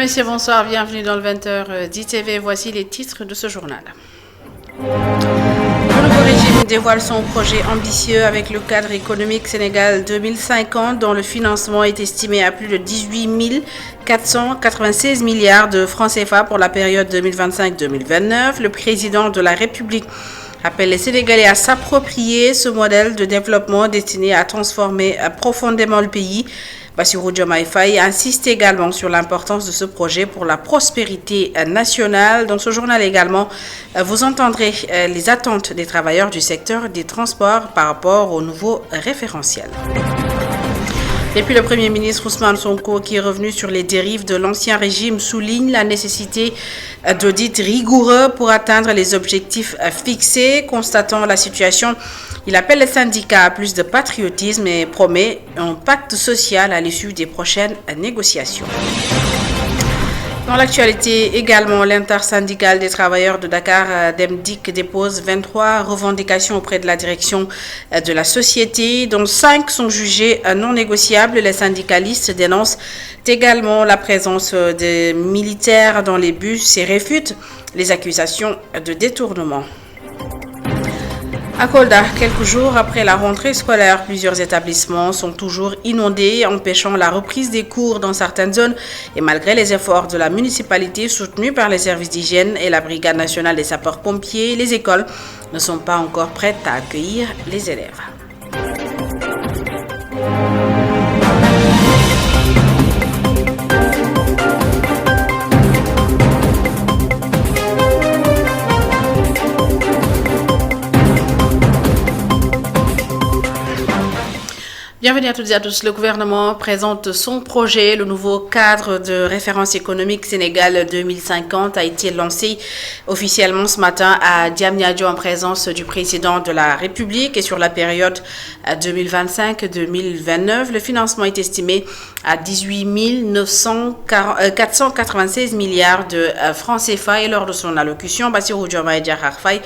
Mesdames, Messieurs, bonsoir, bienvenue dans le 20h d'ITV. Voici les titres de ce journal. Le nouveau régime dévoile son projet ambitieux avec le cadre économique Sénégal 2050 dont le financement est estimé à plus de 18 496 milliards de francs CFA pour la période 2025-2029. Le président de la République appelle les Sénégalais à s'approprier ce modèle de développement destiné à transformer profondément le pays. Bassirou Diomaye Faye insiste également sur l'importance de ce projet pour la prospérité nationale. Dans ce journal également, vous entendrez les attentes des travailleurs du secteur des transports par rapport au nouveau référentiel. Et puis le Premier ministre Ousmane Sonko, qui est revenu sur les dérives de l'ancien régime, souligne la nécessité d'audits rigoureux pour atteindre les objectifs fixés. Constatant la situation, il appelle les syndicats à plus de patriotisme et promet un pacte social à l'issue des prochaines négociations. Dans l'actualité également, l'intersyndicale des travailleurs de Dakar, DEMDIC, dépose 23 revendications auprès de la direction de la société, dont 5 sont jugées non négociables. Les syndicalistes dénoncent également la présence des militaires dans les bus et réfutent les accusations de détournement. À Kolda, quelques jours après la rentrée scolaire, plusieurs établissements sont toujours inondés, empêchant la reprise des cours dans certaines zones. Et malgré les efforts de la municipalité soutenus par les services d'hygiène et la Brigade nationale des sapeurs-pompiers, les écoles ne sont pas encore prêtes à accueillir les élèves. Bienvenue à toutes et à tous. Le gouvernement présente son projet. Le nouveau cadre de référence économique Sénégal 2050 a été lancé officiellement ce matin à Diamniadio en présence du président de la République. Et sur la période 2025-2029, le financement est estimé à 18 496 milliards de francs CFA. Et lors de son allocution, Bassirou Diomaye Diakhar Faye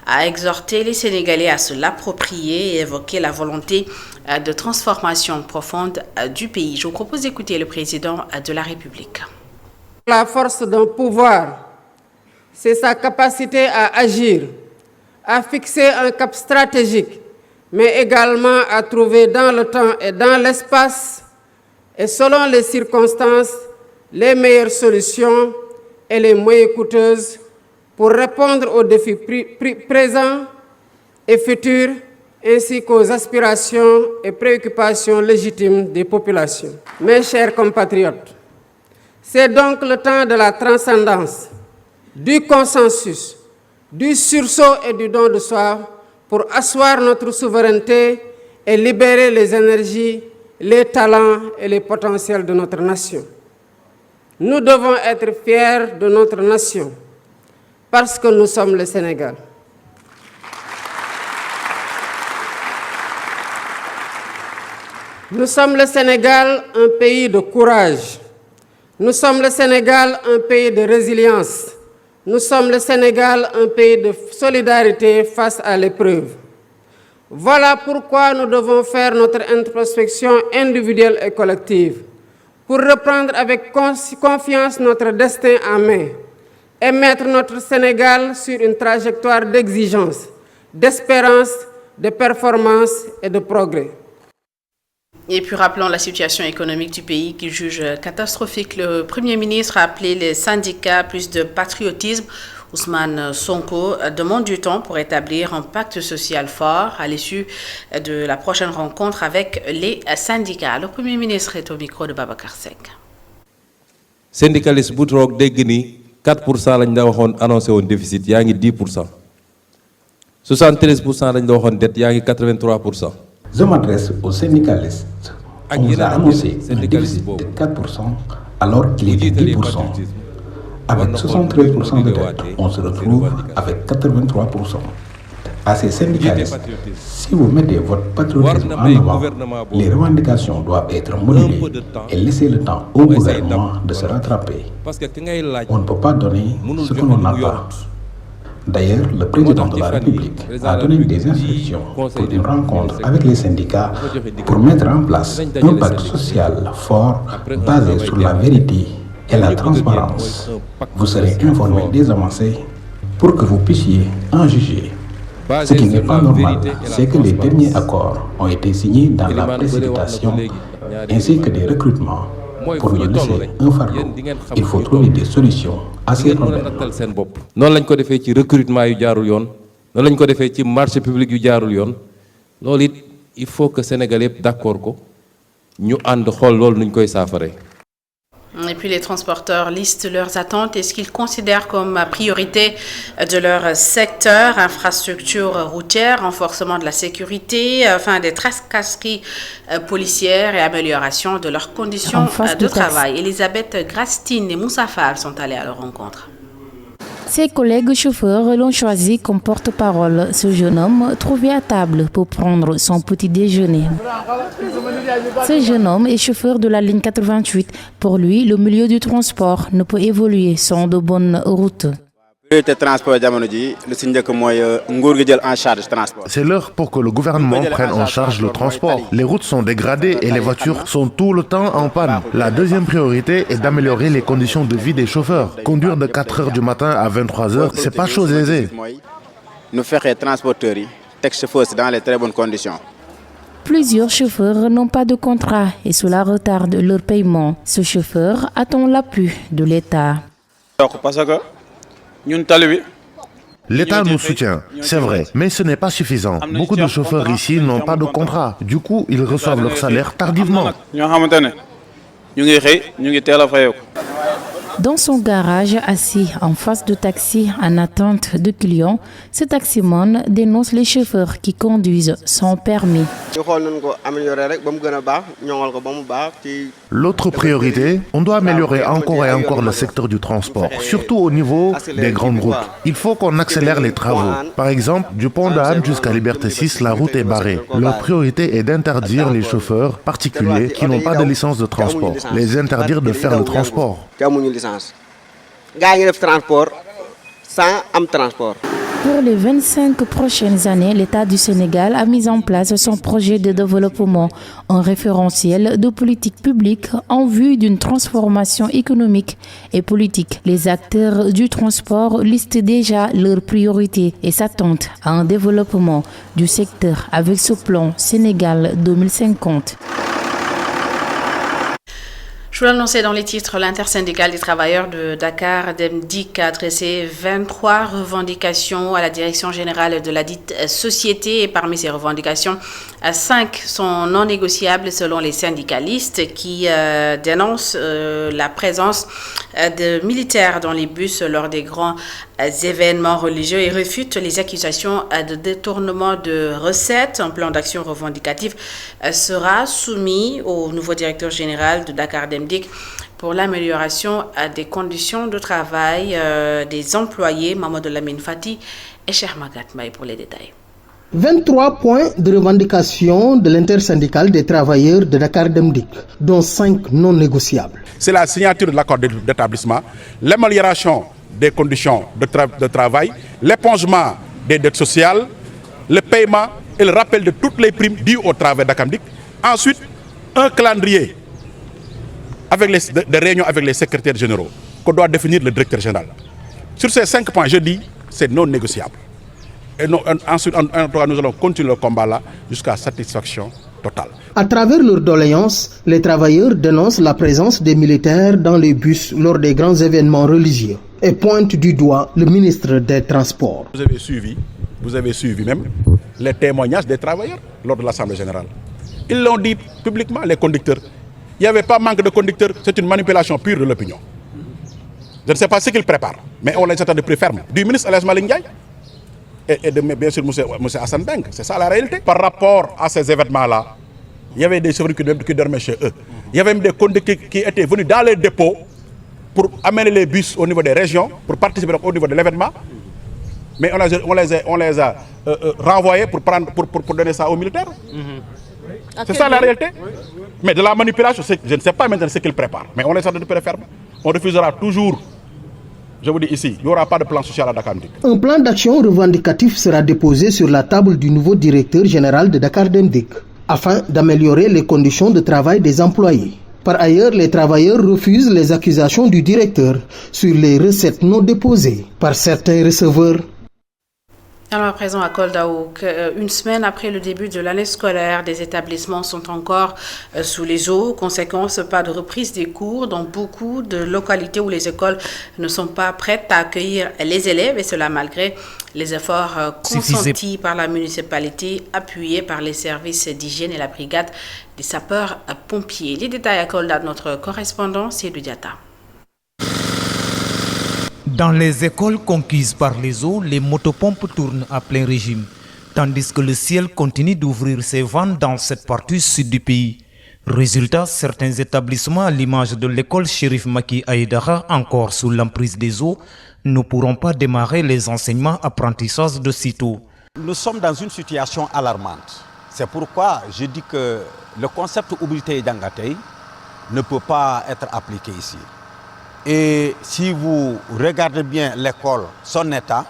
a exhorté les Sénégalais à se l'approprier et évoquer la volonté de transformation profonde du pays. Je vous propose d'écouter le président de la République. La force d'un pouvoir, c'est sa capacité à agir, à fixer un cap stratégique, mais également à trouver dans le temps et dans l'espace, et selon les circonstances, les meilleures solutions et les moins coûteuses pour répondre aux défis présents et futurs, ainsi qu'aux aspirations et préoccupations légitimes des populations. Mes chers compatriotes, c'est donc le temps de la transcendance, du consensus, du sursaut et du don de soi pour asseoir notre souveraineté et libérer les énergies, les talents et les potentiels de notre nation. Nous devons être fiers de notre nation parce que nous sommes le Sénégal. Nous sommes le Sénégal, un pays de courage. Nous sommes le Sénégal, un pays de résilience. Nous sommes le Sénégal, un pays de solidarité face à l'épreuve. Voilà pourquoi nous devons faire notre introspection individuelle et collective pour reprendre avec confiance notre destin en main et mettre notre Sénégal sur une trajectoire d'exigence, d'espérance, de performance et de progrès. Et puis rappelons la situation économique du pays qu'il juge catastrophique. Le Premier ministre a appelé les syndicats à plus de patriotisme. Ousmane Sonko demande du temps pour établir un pacte social fort à l'issue de la prochaine rencontre avec les syndicats. Le Premier ministre est au micro de Babacar Seck. Syndicaliste bu toog dégg ni 4% lañ da waxoon annoncé woon déficit yaa ngi 10%. 73% lañ da waxoon dette yaa ngi 83%. Je m'adresse aux syndicalistes. On nous a annoncé un déficit de 4% alors qu'il est de 10%. Avec 73% de dette, on se retrouve avec 83%. À ces syndicalistes, si vous mettez votre patriotisme en avant, les revendications doivent être modulées et laisser le temps au gouvernement de se rattraper. On ne peut pas donner ce que l'on n'a pas. D'ailleurs, le président de la République a donné des instructions pour une rencontre avec les syndicats pour mettre en place un pacte social fort basé sur la vérité et la transparence. Vous serez informés des avancées pour que vous puissiez en juger. Ce qui n'est pas normal, c'est que les derniers accords ont été signés dans la précipitation ainsi que des recrutements. Pour nous laisser un fardeau, il faut trouver des solutions à ces problèmes. noonu lañ ko defee ci recrutement yu jaarul yoon noonu lañ ko defee ci marché public yu jaarul yoon loolu it il faut que Sénégal yëpp d'accord ko ñu ànd xool loolu nuñ koy saafaree. Et puis les transporteurs listent leurs attentes et ce qu'ils considèrent comme priorité de leur secteur, infrastructure routière, renforcement de la sécurité, des tracasseries policières et amélioration de leurs conditions de travail. Elisabeth Grastine et Moussa Fall sont allés à leur rencontre. Ses collègues chauffeurs l'ont choisi comme porte-parole. Ce jeune homme trouvé à table pour prendre son petit déjeuner. Ce jeune homme est chauffeur de la ligne 88. Pour lui, le milieu du transport ne peut évoluer sans de bonnes routes. C'est l'heure pour que le gouvernement prenne en charge le transport. Les routes sont dégradées et les voitures sont tout le temps en panne. La deuxième priorité est d'améliorer les conditions de vie des chauffeurs. Conduire de 4 h du matin à 23 h, c'est pas chose aisée. Nous faire transporteurs, chauffeurs dans les très bonnes conditions. Plusieurs chauffeurs n'ont pas de contrat et cela retarde leur paiement. Ce chauffeur attend l'appui de l'État. L'État nous soutient, c'est vrai, mais ce n'est pas suffisant. Beaucoup de chauffeurs ici n'ont pas de contrat. Du coup, ils reçoivent leur salaire tardivement. Dans son garage, assis en face de taxi en attente de clients, ce taximan dénonce les chauffeurs qui conduisent sans permis. L'autre priorité, on doit améliorer encore et encore le secteur du transport, surtout au niveau des grandes routes. Il faut qu'on accélère les travaux. Par exemple, du pont d'Anne jusqu'à Liberté 6, la route est barrée. Leur priorité est d'interdire les chauffeurs particuliers qui n'ont pas de licence de transport, les interdire de faire le transport. Pour les 25 prochaines années, l'État du Sénégal a mis en place son projet de développement, un référentiel de politique publique en vue d'une transformation économique et politique. Les acteurs du transport listent déjà leurs priorités et s'attendent à un développement du secteur avec ce plan Sénégal 2050. Je vous l'annonçais dans les titres, l'intersyndicale des travailleurs de Dakar Demdik a adressé 23 revendications à la direction générale de la dite société et parmi ces revendications, 5 sont non négociables selon les syndicalistes qui dénoncent la présence de militaires dans les bus lors des grands événements religieux et réfutent les accusations de détournement de recettes. Un plan d'action revendicatif sera soumis au nouveau directeur général de Dakar Demdik pour l'amélioration des conditions de travail des employés. Mamadou Lamine Fati et Cheikh Magat Maï pour les détails. 23 points de revendication de l'intersyndicale des travailleurs de Dakar Demdik, dont 5 non négociables. C'est la signature de l'accord d'établissement, l'amélioration des conditions de travail, l'épongement des dettes sociales, le paiement et le rappel de toutes les primes dues au travail Dakar Demdik. Ensuite, un calendrier avec des réunions avec les secrétaires généraux qu'on doit définir le directeur général. Sur ces 5 points, je dis, c'est non négociable. Et ensuite, nous allons continuer le combat là jusqu'à satisfaction totale. À travers leurs doléances, les travailleurs dénoncent la présence des militaires dans les bus lors des grands événements religieux et pointent du doigt le ministre des Transports. Vous avez suivi même les témoignages des travailleurs lors de l'Assemblée générale. Ils l'ont dit publiquement, les conducteurs. Il n'y avait pas manque de conducteurs, c'est une manipulation pure de l'opinion. Je ne sais pas ce qu'ils préparent, mais on les attend de plus ferme. Du ministre Aladji Malick Ndiaye et de bien sûr M. Hassan Beng, c'est ça la réalité. Par rapport à ces événements-là, il y avait des chauffeurs qui dormaient chez eux. Il y avait même des conducteurs qui étaient venus dans les dépôts pour amener les bus au niveau des régions, pour participer au niveau de l'événement. Mais on les a renvoyés pour donner ça aux militaires. C'est ça la réalité. Mais de la manipulation, je ne sais pas maintenant ce qu'ils préparent. Mais on les attend de plus ferme. On refusera toujours. Je vous dis ici, il n'y aura pas de plan social à Dakar Demdik. Un plan d'action revendicatif sera déposé sur la table du nouveau directeur général de Dakar Demdik afin d'améliorer les conditions de travail des employés. Par ailleurs, les travailleurs refusent les accusations du directeur sur les recettes non déposées par certains receveurs. Alors à présent à Koldaouk, une semaine après le début de l'année scolaire, des établissements sont encore sous les eaux. Conséquence, pas de reprise des cours dans beaucoup de localités où les écoles ne sont pas prêtes à accueillir les élèves, et cela malgré les efforts consentis par la municipalité, appuyés par les services d'hygiène et la brigade des sapeurs-pompiers. Les détails à Kolda de notre correspondant, c'est du Diata. Dans les écoles conquises par les eaux, les motopompes tournent à plein régime, tandis que le ciel continue d'ouvrir ses vannes dans cette partie sud du pays. Résultat, certains établissements, à l'image de l'école Chérif Maki Aïdara, encore sous l'emprise des eaux, ne pourront pas démarrer les enseignements apprentissages de sitôt. Nous sommes dans une situation alarmante. C'est pourquoi je dis que le concept Ubritei Dangatei ne peut pas être appliqué ici. Et si vous regardez bien l'école, son état,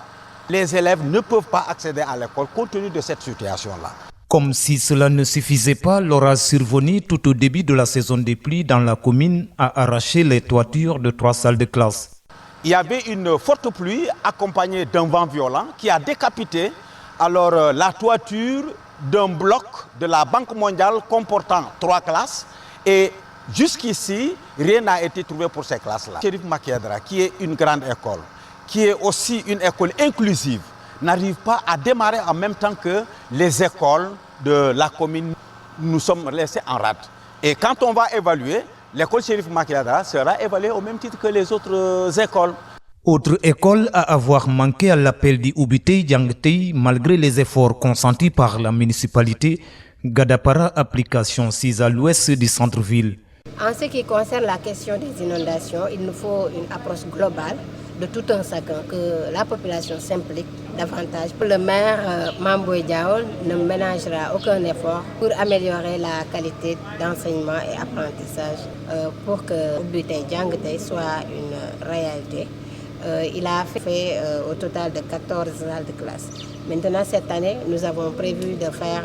les élèves ne peuvent pas accéder à l'école compte tenu de cette situation-là. Comme si cela ne suffisait pas, l'orage survenu tout au début de la saison des pluies dans la commune a arraché les toitures de 3 salles de classe. Il y avait une forte pluie accompagnée d'un vent violent qui a décapité la toiture d'un bloc de la Banque mondiale comportant 3 classes, et jusqu'ici, rien n'a été trouvé pour ces classes-là. Chérif Maki Aïdara, qui est une grande école, qui est aussi une école inclusive, n'arrive pas à démarrer en même temps que les écoles de la commune. Nous sommes laissés en rade. Et quand on va évaluer, l'école Chérif Maki Aïdara sera évaluée au même titre que les autres écoles. Autre école à avoir manqué à l'appel du Ubritei Dangatei malgré les efforts consentis par la municipalité, Gadapara, application 6 à l'ouest du centre-ville. En ce qui concerne la question des inondations, il nous faut une approche globale de tout un chacun, que la population s'implique davantage. Le maire Mamboy Diaol ne ménagera aucun effort pour améliorer la qualité d'enseignement et apprentissage pour que Ubritei Dangatei soit une réalité. Il a fait au total de 14 salles de classe. Maintenant, cette année, nous avons prévu de faire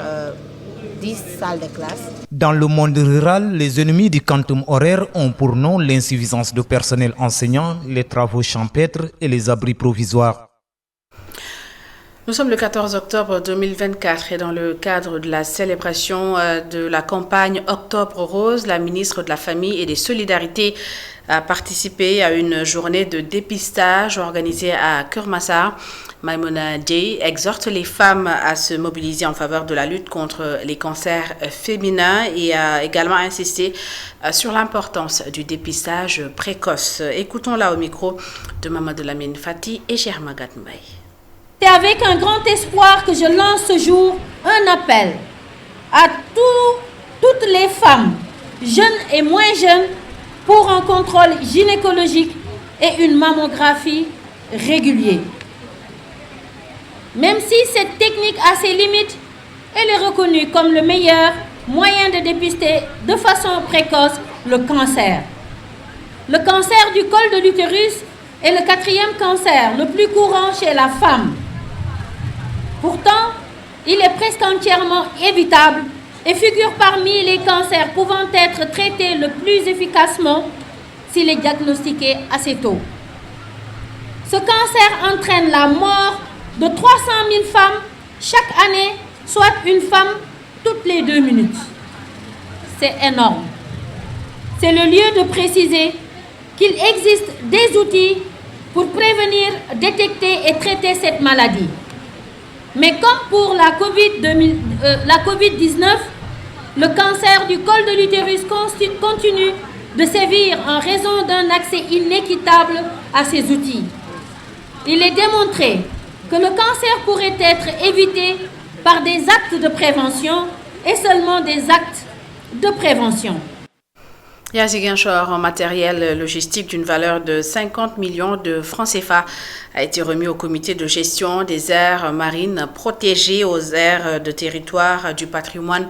10 salles de classe. Dans le monde rural, les ennemis du quantum horaire ont pour nom l'insuffisance de personnel enseignant, les travaux champêtres et les abris provisoires. Nous sommes le 14 octobre 2024 et dans le cadre de la célébration de la campagne Octobre Rose, la ministre de la Famille et des Solidarités a participé à une journée de dépistage organisée à Kermassar. Maïmouna Dieye exhorte les femmes à se mobiliser en faveur de la lutte contre les cancers féminins et a également insisté sur l'importance du dépistage précoce. Écoutons-la au micro de Mamadou Lamine Fati et Germagat Mbaye. C'est avec un grand espoir que je lance ce jour un appel à toutes les femmes, jeunes et moins jeunes, pour un contrôle gynécologique et une mammographie régulière. Même si cette technique a ses limites, elle est reconnue comme le meilleur moyen de dépister de façon précoce le cancer. Le cancer du col de l'utérus est le 4e cancer le plus courant chez la femme. Pourtant, il est presque entièrement évitable et figure parmi les cancers pouvant être traités le plus efficacement s'il est diagnostiqué assez tôt. Ce cancer entraîne la mort de 300 000 femmes chaque année, soit une femme toutes les 2 minutes. C'est énorme. C'est le lieu de préciser qu'il existe des outils pour prévenir, détecter et traiter cette maladie. Mais comme pour la COVID-19, le cancer du col de l'utérus continue de sévir en raison d'un accès inéquitable à ces outils. Il est démontré que le cancer pourrait être évité par des actes de prévention et seulement des actes de prévention. Et à Ziguinchor, un matériel logistique d'une valeur de 50 millions de francs CFA a été remis au comité de gestion des aires marines protégées aux aires de territoire du patrimoine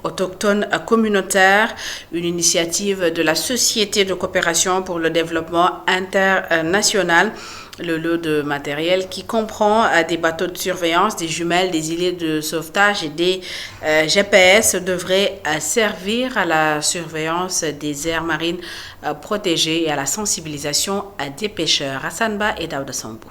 autochtone communautaire, une initiative de la Société de coopération pour le développement international. Le lot de matériel qui comprend des bateaux de surveillance, des jumelles, des îlets de sauvetage et des GPS devrait servir à la surveillance des aires marines protégées et à la sensibilisation des pêcheurs. Hassan Ba et Daouda Sambou.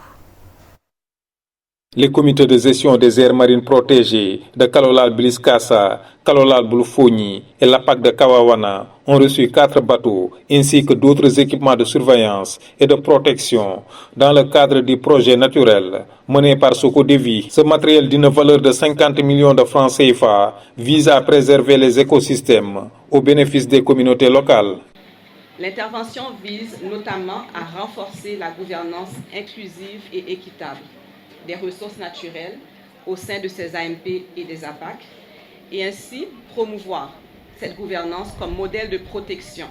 Les comités de gestion des aires marines protégées de Kalolal Bliskassa, Kalolal Bulfoni et l'APAC de Kawawana ont reçu 4 bateaux ainsi que d'autres équipements de surveillance et de protection dans le cadre du projet naturel mené par Socodevi. Ce matériel d'une valeur de 50 millions de francs CFA vise à préserver les écosystèmes au bénéfice des communautés locales. L'intervention vise notamment à renforcer la gouvernance inclusive et équitable des ressources naturelles au sein de ces AMP et des APAC et ainsi promouvoir cette gouvernance comme modèle de protection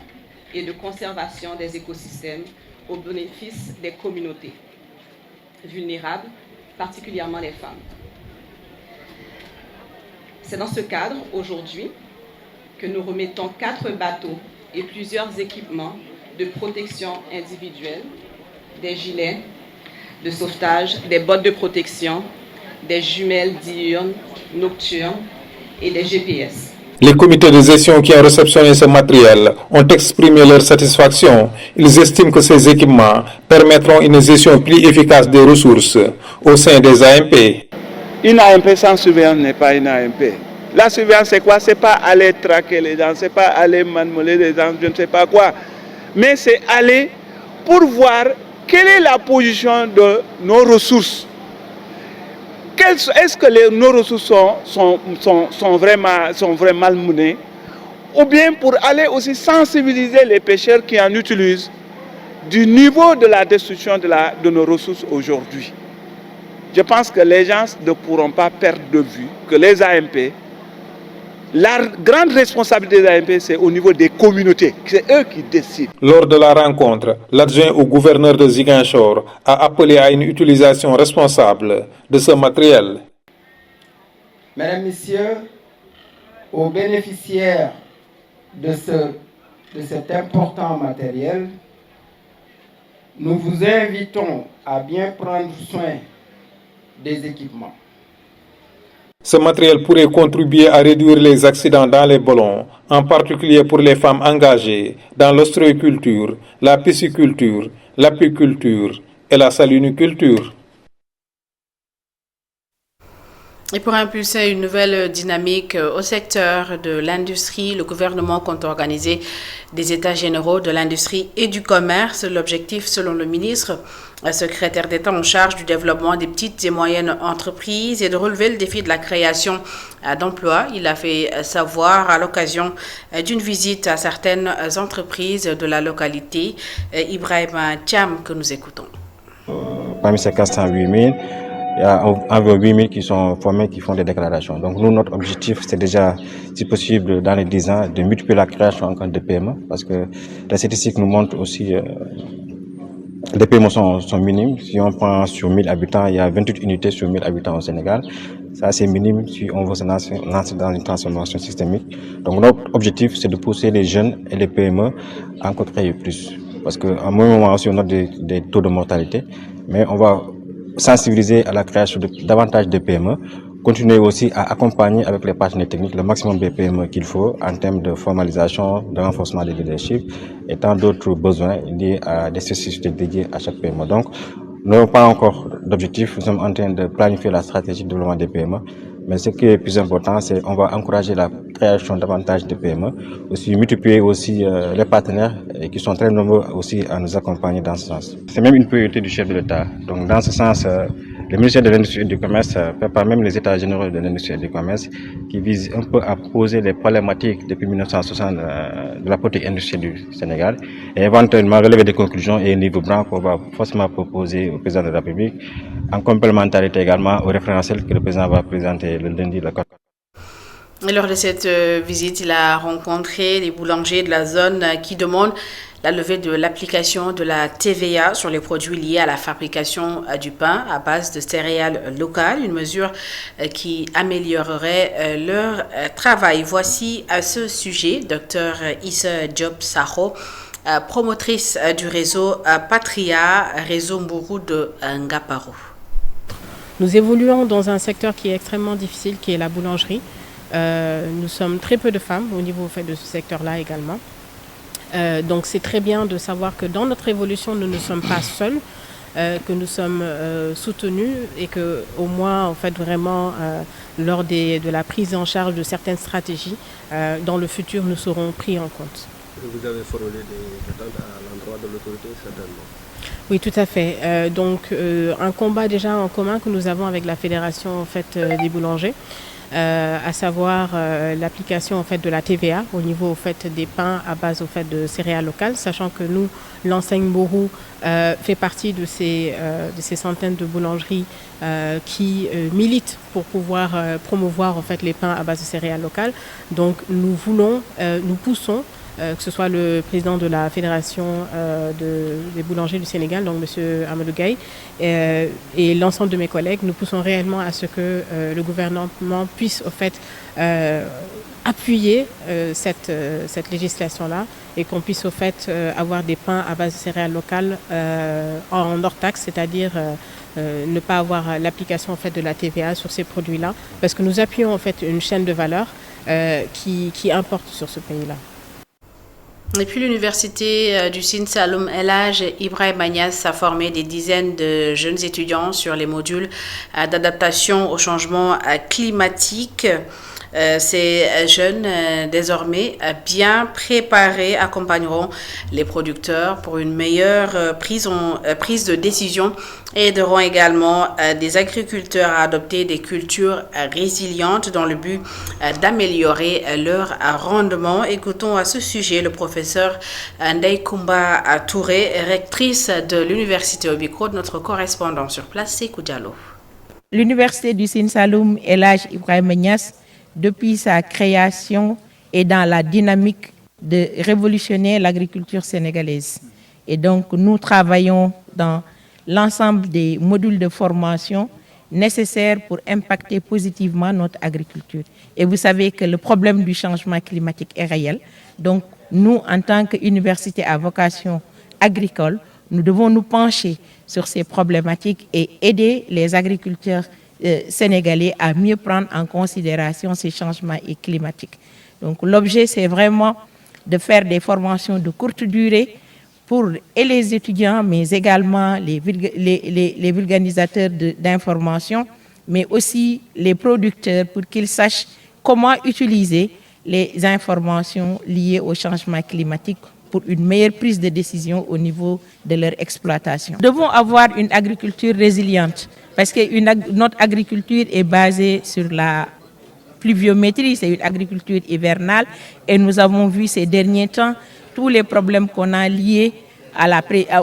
et de conservation des écosystèmes au bénéfice des communautés vulnérables, particulièrement les femmes. C'est dans ce cadre, aujourd'hui, que nous remettons 4 bateaux et plusieurs équipements de protection individuelle, des gilets de sauvetage, des bottes de protection, des jumelles diurnes, nocturnes et des GPS. Les comités de gestion qui ont réceptionné ce matériel ont exprimé leur satisfaction. Ils estiment que ces équipements permettront une gestion plus efficace des ressources au sein des AMP. Une AMP sans surveillance n'est pas une AMP. La surveillance, c'est quoi? C'est pas aller traquer les gens, c'est pas aller malmener les gens, je ne sais pas quoi. Mais c'est aller pour voir quelle est la position de nos ressources. Est-ce que nos ressources sont vraiment malmenées? Ou bien pour aller aussi sensibiliser les pêcheurs qui en utilisent du niveau de la destruction de nos ressources aujourd'hui. Je pense que les gens ne pourront pas perdre de vue que les AMP, la grande responsabilité des AMP, c'est au niveau des communautés. C'est eux qui décident. Lors de la rencontre, l'adjoint au gouverneur de Ziguinchor a appelé à une utilisation responsable de ce matériel. Mesdames, Messieurs, aux bénéficiaires de cet important matériel, nous vous invitons à bien prendre soin des équipements. Ce matériel pourrait contribuer à réduire les accidents dans les ballons, en particulier pour les femmes engagées dans l'ostréiculture, la pisciculture, l'apiculture et la saliniculture. Et pour impulser une nouvelle dynamique au secteur de l'industrie, le gouvernement compte organiser des états généraux de l'industrie et du commerce. L'objectif, selon le ministre, secrétaire d'État en charge du développement des petites et moyennes entreprises, est de relever le défi de la création d'emplois. Il a fait savoir à l'occasion d'une visite à certaines entreprises de la localité. Ibrahima Thiam, que nous écoutons. Parmi ces 408 000, il y a environ 8 000 qui sont formés, qui font des déclarations. Donc nous, notre objectif, c'est déjà, si possible, dans les 10 ans, de multiplier la création en compte de PME, parce que la statistique nous montre aussi les PME sont minimes. Si on prend sur 1000 habitants, il y a 28 unités sur 1000 habitants au Sénégal. C'est assez minime si on veut se lancer dans une transformation systémique. Donc notre objectif, c'est de pousser les jeunes et les PME à encore créer plus. Parce qu'à un moment aussi, on a des taux de mortalité, mais on va sensibiliser à la création de davantage de PME, continuer aussi à accompagner avec les partenaires techniques le maximum de PME qu'il faut en termes de formalisation, de renforcement des leadership et tant d'autres besoins liés à des spécificités dédiées à chaque PME. Donc, nous n'avons pas encore d'objectif, nous sommes en train de planifier la stratégie de développement des PME. Mais ce qui est plus important, c'est qu'on va encourager la création davantage de PME, aussi multiplier aussi les partenaires qui sont très nombreux aussi à nous accompagner dans ce sens. C'est même une priorité du chef de l'État. Donc dans ce sens, le ministère de l'Industrie et du Commerce prépare même les états généraux de l'Industrie et du Commerce qui visent un peu à poser les problématiques depuis 1960 de la politique industrielle du Sénégal et éventuellement relever des conclusions et un livre blanc qu'on va forcément proposer au président de la République en complémentarité également au référentiel que le président va présenter le lundi. Et lors de cette visite, il a rencontré les boulangers de la zone qui demandent la levée de l'application de la TVA sur les produits liés à la fabrication du pain à base de céréales locales, une mesure qui améliorerait leur travail. Voici à ce sujet Dr Issa Diop Sakho, promotrice du réseau Patria, réseau Mburu de Ngaparo. Nous évoluons dans un secteur qui est extrêmement difficile, qui est la boulangerie. Nous sommes très peu de femmes au niveau de ce secteur-là également. Donc c'est très bien de savoir que dans notre évolution, nous ne sommes pas seuls, que nous sommes soutenus et que au moins vraiment lors de la prise en charge de certaines stratégies, dans le futur, nous serons pris en compte. Vous avez formulé des attentes à l'endroit de l'autorité, certainement. Oui, tout à fait. Donc un combat déjà en commun que nous avons avec la Fédération des boulangers, à savoir l'application de la TVA au niveau des pains à base de céréales locales, sachant que nous, l'enseigne Mburu fait partie de ces centaines de boulangeries qui militent pour pouvoir promouvoir les pains à base de céréales locales. Donc nous poussons que ce soit le président de la Fédération des boulangers du Sénégal, donc M. Amadou Gaye, et l'ensemble de mes collègues, nous poussons réellement à ce que le gouvernement puisse appuyer cette législation-là et qu'on puisse avoir des pains à base de céréales locales en hors taxe, c'est-à-dire ne pas avoir l'application de la TVA sur ces produits-là, parce que nous appuyons une chaîne de valeur qui importe sur ce pays-là. Et puis l'université du Sine Saloum El Hadj Ibrahima Niass a formé des dizaines de jeunes étudiants sur les modules d'adaptation au changement climatique. Ces jeunes, désormais bien préparés, accompagneront les producteurs pour une meilleure prise de décision et aideront également des agriculteurs à adopter des cultures résilientes dans le but d'améliorer leur rendement. Écoutons à ce sujet le professeur Ndeye Koumba Touré, rectrice de l'université Obiko, notre correspondant sur place, Sekou Diallo. L'université du Sine Saloum El Hadj Ibrahima Niass, depuis sa création, est dans la dynamique de révolutionner l'agriculture sénégalaise. Et donc, nous travaillons dans l'ensemble des modules de formation nécessaires pour impacter positivement notre agriculture. Et vous savez que le problème du changement climatique est réel. Donc, nous, en tant qu'université à vocation agricole, nous devons nous pencher sur ces problématiques et aider les agriculteurs sénégalais à mieux prendre en considération ces changements climatiques. Donc l'objet, c'est vraiment de faire des formations de courte durée pour les étudiants, mais également les vulgarisateurs d'informations, mais aussi les producteurs pour qu'ils sachent comment utiliser les informations liées au changement climatique pour une meilleure prise de décision au niveau de leur exploitation. Nous devons avoir une agriculture résiliente parce que notre agriculture est basée sur la pluviométrie, c'est une agriculture hivernale et nous avons vu ces derniers temps tous les problèmes qu'on a liés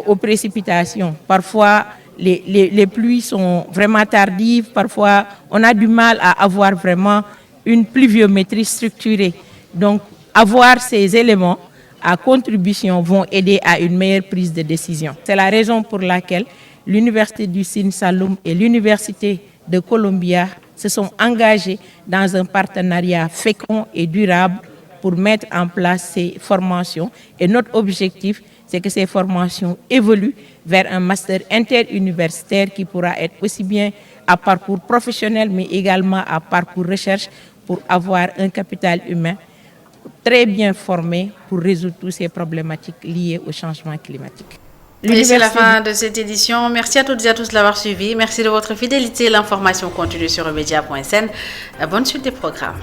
aux précipitations. Parfois, les pluies sont vraiment tardives, parfois on a du mal à avoir vraiment une pluviométrie structurée. Donc, avoir ces éléments à contribution vont aider à une meilleure prise de décision. C'est la raison pour laquelle l'Université du Sine Saloum et l'Université de Columbia se sont engagés dans un partenariat fécond et durable pour mettre en place ces formations. Et notre objectif, c'est que ces formations évoluent vers un master interuniversitaire qui pourra être aussi bien à parcours professionnel, mais également à parcours recherche pour avoir un capital humain très bien formé pour résoudre toutes ces problématiques liées au changement climatique. Et c'est la fin de cette édition. Merci à toutes et à tous de l'avoir suivi. Merci de votre fidélité. L'information continue sur emedia.sn. Bonne suite des programmes.